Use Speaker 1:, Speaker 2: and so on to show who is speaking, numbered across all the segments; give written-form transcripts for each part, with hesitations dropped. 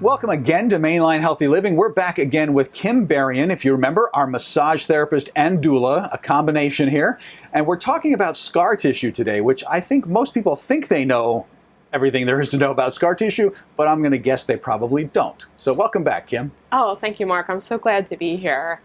Speaker 1: Welcome again to Mainline Healthy Living. We're back again with Kim Berrien, if you remember, our massage therapist and doula, a combination here. And we're talking about scar tissue today, which I think most people think they know everything there is to know about scar tissue, but I'm going to guess they probably don't. So welcome back, Kim.
Speaker 2: Oh, thank you, Mark. I'm so glad to be here.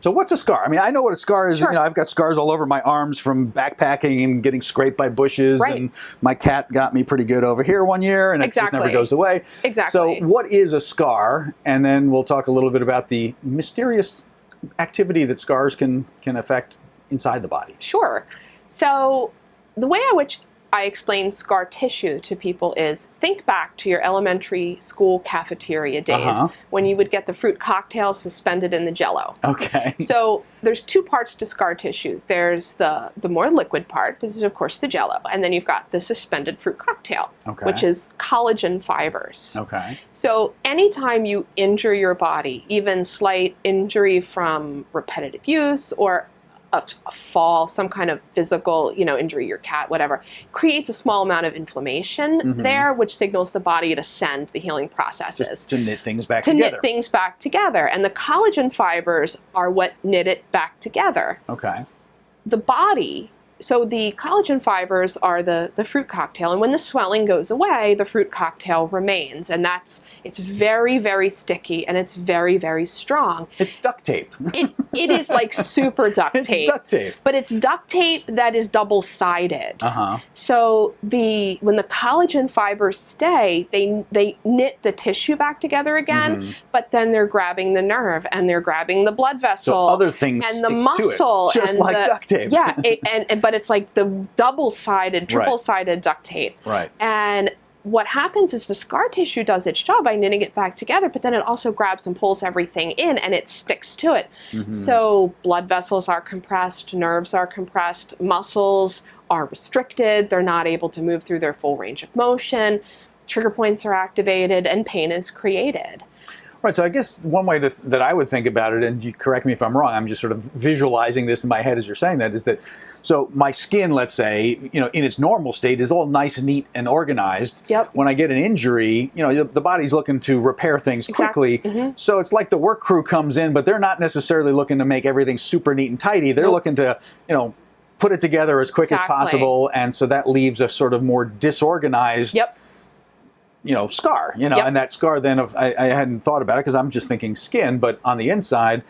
Speaker 1: So what's a scar? I mean, I know what a scar is.
Speaker 2: Sure.
Speaker 1: You know, I've got scars all over my arms from backpacking and getting scraped by bushes.
Speaker 2: Right.
Speaker 1: And my cat got me pretty good over here one year, and it just never goes away.
Speaker 2: Exactly.
Speaker 1: So what is a scar? And then we'll talk a little bit about the mysterious activity that scars can affect inside the body.
Speaker 2: Sure. So the way in which I explain scar tissue to people is think back to your elementary school cafeteria days when you would get the fruit cocktail suspended in the Jell-O.
Speaker 1: Okay.
Speaker 2: So there's two parts to scar tissue. There's the more liquid part, which is of course the Jell-O, and then you've got the suspended fruit cocktail, which is collagen fibers.
Speaker 1: Okay.
Speaker 2: So anytime you injure your body, even slight injury from repetitive use or a fall, some kind of physical, injury, your cat, whatever, creates a small amount of inflammation there, which signals the body to send the healing processes.
Speaker 1: Just to knit things back together.
Speaker 2: To knit things back together. And the collagen fibers are what knit it back together.
Speaker 1: Okay.
Speaker 2: The body, so the collagen fibers are the fruit cocktail, and when the swelling goes away, the fruit cocktail remains, and it's very, very sticky, and it's very, very strong.
Speaker 1: It's duct tape.
Speaker 2: It is like super duct tape.
Speaker 1: It's duct tape.
Speaker 2: But it's duct tape that is double-sided. So when the collagen fibers stay, they knit the tissue back together again, but then they're grabbing the nerve, and they're grabbing the blood vessel.
Speaker 1: So other things
Speaker 2: and
Speaker 1: stick
Speaker 2: the muscle.
Speaker 1: to it, just
Speaker 2: and
Speaker 1: like duct tape.
Speaker 2: Yeah, but it's like the double-sided, triple-sided duct tape.
Speaker 1: Right.
Speaker 2: And what happens is the scar tissue does its job by knitting it back together, but then it also grabs and pulls everything in, and it sticks to it. So blood vessels are compressed, nerves are compressed, muscles are restricted, they're not able to move through their full range of motion, trigger points are activated, and pain is created.
Speaker 1: Right, so I guess one way that I would think about it, and you correct me if I'm wrong, I'm just sort of visualizing this in my head as you're saying that, is that, so my skin, let's say, in its normal state is all nice, neat, and organized.
Speaker 2: Yep.
Speaker 1: When I get an injury, the body's looking to repair things quickly. So it's like the work crew comes in, but they're not necessarily looking to make everything super neat and tidy. They're looking to, put it together as quick as possible, and so that leaves a sort of more disorganized scar, and that scar then, I hadn't thought about it because I'm just thinking skin, but on the inside,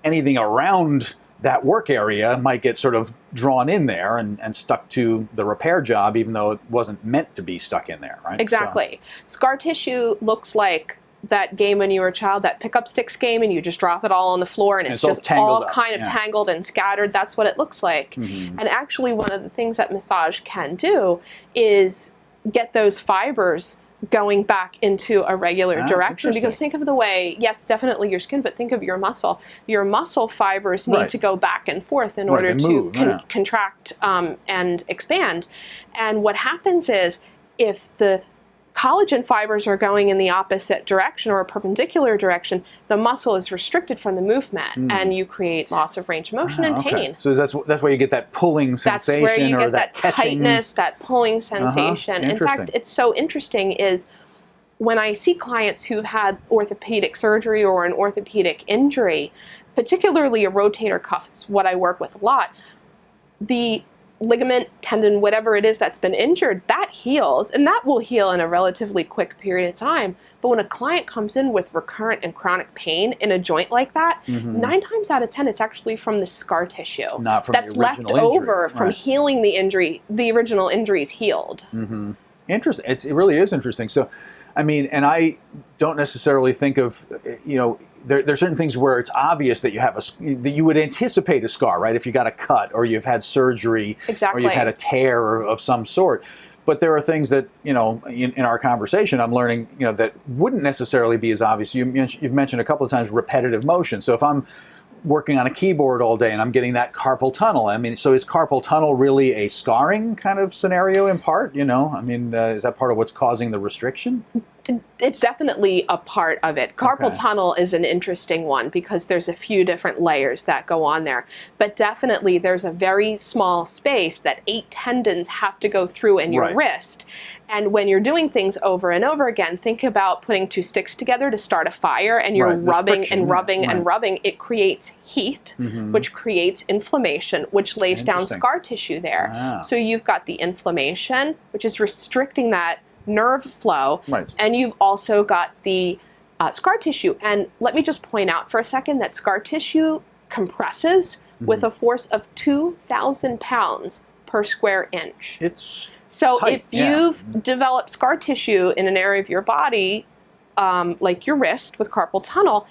Speaker 1: anything around that work area might get sort of drawn in there and stuck to the repair job, even though it wasn't meant to be stuck in there, right?
Speaker 2: Exactly. So, scar tissue looks like that game when you were a child, that pick-up sticks game, and you just drop it all on the floor, and it's just all kind of tangled and scattered. That's what it looks like. And actually, one of the things that massage can do is get those fibers going back into a regular direction, because think of the way, yes, definitely your skin, but think of your muscle. Your muscle fibers need to go back and forth in order to contract and expand. And what happens is, if the collagen fibers are going in the opposite direction or a perpendicular direction, the muscle is restricted from the movement, and you create loss of range of motion and pain.
Speaker 1: So that's where you get that pulling sensation,
Speaker 2: that's where you get
Speaker 1: that
Speaker 2: tightness, that pulling sensation. In fact, it's so interesting is when I see clients who've had orthopedic surgery or an orthopedic injury, particularly a rotator cuff, it's what I work with a lot, the ligament, tendon, whatever it is that's been injured, that heals, and that will heal in a relatively quick period of time. But when a client comes in with recurrent and chronic pain in a joint like that, 9 times out of 10, it's actually from the scar tissue.
Speaker 1: Not from
Speaker 2: that's
Speaker 1: the original
Speaker 2: left
Speaker 1: injury.
Speaker 2: over from healing the injury. The original injury is healed.
Speaker 1: Interesting. It really is interesting. So, I mean, and I don't necessarily think of, there's certain things where it's obvious that you have that you would anticipate a scar, right? If you got a cut or you've had surgery or you've had a tear of some sort. But there are things that, in our conversation, I'm learning, that wouldn't necessarily be as obvious. You've mentioned a couple of times repetitive motion. So if I'm working on a keyboard all day and I'm getting that carpal tunnel, I mean, so is carpal tunnel really a scarring kind of scenario in part? Is that part of what's causing the restriction?
Speaker 2: It's definitely a part of it. Carpal tunnel is an interesting one because there's a few different layers that go on there. But definitely there's a very small space that 8 tendons have to go through in your wrist. And when you're doing things over and over again, think about putting 2 sticks together to start a fire, and you're rubbing and rubbing and rubbing. It creates heat, which creates inflammation, which lays down scar tissue there.
Speaker 1: Wow.
Speaker 2: So you've got the inflammation, which is restricting that nerve flow, and you've also got the scar tissue. And let me just point out for a second that scar tissue compresses with a force of 2,000 pounds per square inch.
Speaker 1: It's
Speaker 2: so
Speaker 1: tight,
Speaker 2: if you've developed scar tissue in an area of your body, like your wrist with carpal tunnel,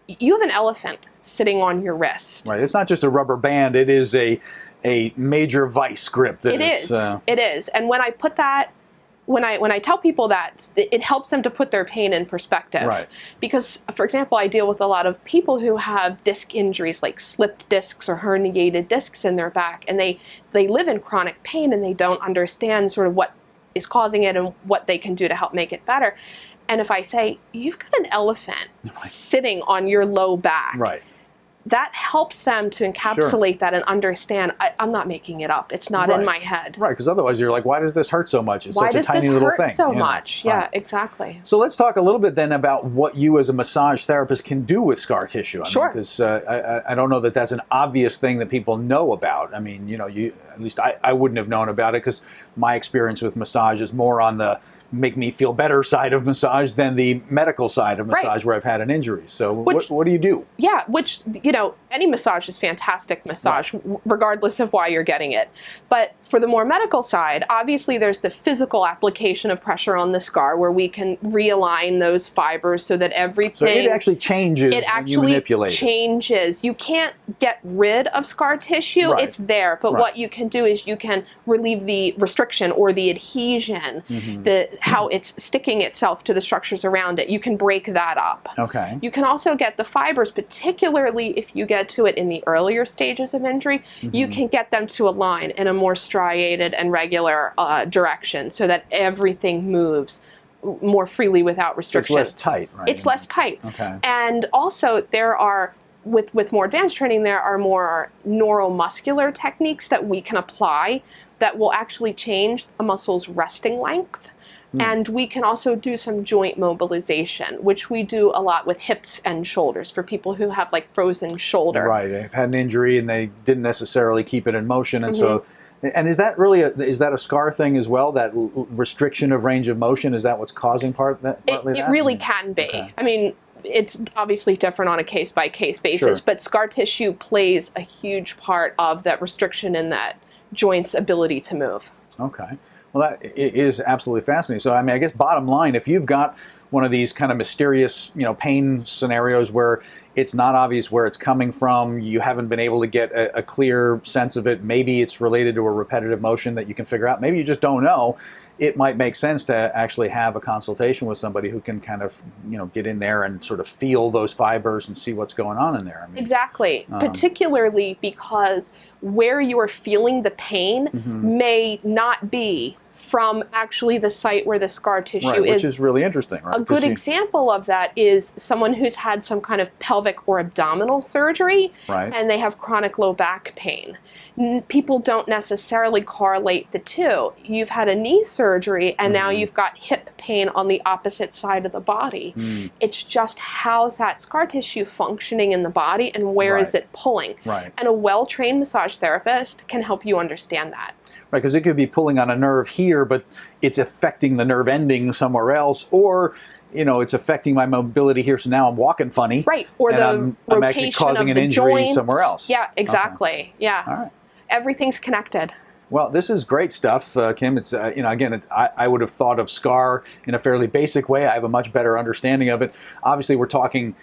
Speaker 2: you have an elephant sitting on your wrist.
Speaker 1: Right. It's not just a rubber band. It is a major vice grip. That
Speaker 2: it is. And when I put that, when I tell people that, it helps them to put their pain in perspective.
Speaker 1: Right.
Speaker 2: Because, for example, I deal with a lot of people who have disc injuries, like slipped discs or herniated discs in their back, and they live in chronic pain, and they don't understand sort of what is causing it and what they can do to help make it better. And if I say, you've got an elephant sitting on your low back, that helps them to encapsulate that and understand, I'm not making it up. It's not in my head.
Speaker 1: Right, because otherwise you're like, why does this hurt so much? It's such a tiny little thing.
Speaker 2: Why does this hurt so much? Yeah, exactly.
Speaker 1: So let's talk a little bit then about what you as a massage therapist can do with scar tissue. Because I don't know that that's an obvious thing that people know about. I mean, you know, at least I wouldn't have known about it, because my experience with massage is more on the make me feel better side of massage than the medical side of massage where I've had an injury. So what do you do?
Speaker 2: Yeah, which, you know, any massage is fantastic massage, regardless of why you're getting it. But for the more medical side, obviously there's the physical application of pressure on the scar where we can realign those fibers so that everything...
Speaker 1: So it actually changes when you manipulate it.
Speaker 2: It actually changes. You can't get rid of scar tissue. It's there. But what you can do is you can relieve the restriction or the adhesion, how it's sticking itself to the structures around it. You can break that up.
Speaker 1: Okay.
Speaker 2: You can also get the fibers, particularly if you get to it in the earlier stages of injury, you can get them to align in a more striated and regular direction so that everything moves more freely without restriction.
Speaker 1: It's less tight, right?
Speaker 2: It's less tight.
Speaker 1: Okay.
Speaker 2: And also there are, with more advanced training, there are more neuromuscular techniques that we can apply that will actually change a muscle's resting length. And we can also do some joint mobilization, which we do a lot with hips and shoulders for people who have like frozen shoulder.
Speaker 1: Right, they've had an injury and they didn't necessarily keep it in motion, and so. And is that really is that a scar thing as well? That restriction of range of motion, is that what's causing partly that?
Speaker 2: It really can be. Okay. I mean, it's obviously different on a case-by-case basis, but scar tissue plays a huge part of that restriction in that joint's ability to move.
Speaker 1: Okay. Well, that is absolutely fascinating. So, I mean, I guess bottom line, if you've got one of these kind of mysterious, you know, pain scenarios where it's not obvious where it's coming from, you haven't been able to get a clear sense of it, maybe it's related to a repetitive motion that you can figure out, maybe you just don't know, it might make sense to actually have a consultation with somebody who can kind of, you know, get in there and sort of feel those fibers and see what's going on in there. I mean,
Speaker 2: exactly. Particularly because where you are feeling the pain may not be from actually the site where the scar tissue is.
Speaker 1: Which is really interesting, right?
Speaker 2: A good example of that is someone who's had some kind of pelvic or abdominal surgery, and they have chronic low back pain. People don't necessarily correlate the two. You've had a knee surgery, and now you've got hip pain on the opposite side of the body. It's just how's that scar tissue functioning in the body, and where is it pulling? And a well-trained massage therapist can help you understand that.
Speaker 1: Right, because it could be pulling on a nerve here, but it's affecting the nerve ending somewhere else, or, you know, it's affecting my mobility here, so now I'm walking funny.
Speaker 2: Right, or
Speaker 1: and I'm actually causing an injury somewhere else.
Speaker 2: Yeah, exactly. Yeah.
Speaker 1: All right.
Speaker 2: Everything's connected.
Speaker 1: Well, this is great stuff, Kim. It's you know, again, I would have thought of scar in a fairly basic way. I have a much better understanding of it. Obviously, we're talking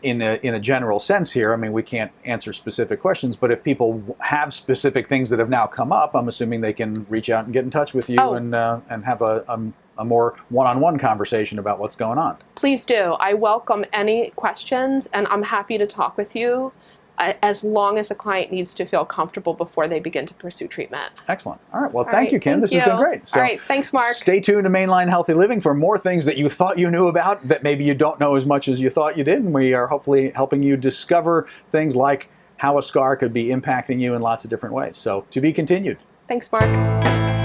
Speaker 1: in a general sense here. I mean, we can't answer specific questions, but if people have specific things that have now come up, I'm assuming they can reach out and get in touch with you and have a more one-on-one conversation about what's going on.
Speaker 2: Please do. I welcome any questions, and I'm happy to talk with you as long as the client needs to feel comfortable before they begin to pursue treatment.
Speaker 1: Excellent. All right. Well, thank you, Kim. This has been great.
Speaker 2: So, all right. Thanks, Mark.
Speaker 1: Stay tuned to Mainline Healthy Living for more things that you thought you knew about that maybe you don't know as much as you thought you did. And we are hopefully helping you discover things like how a scar could be impacting you in lots of different ways. So, to be continued.
Speaker 2: Thanks, Mark.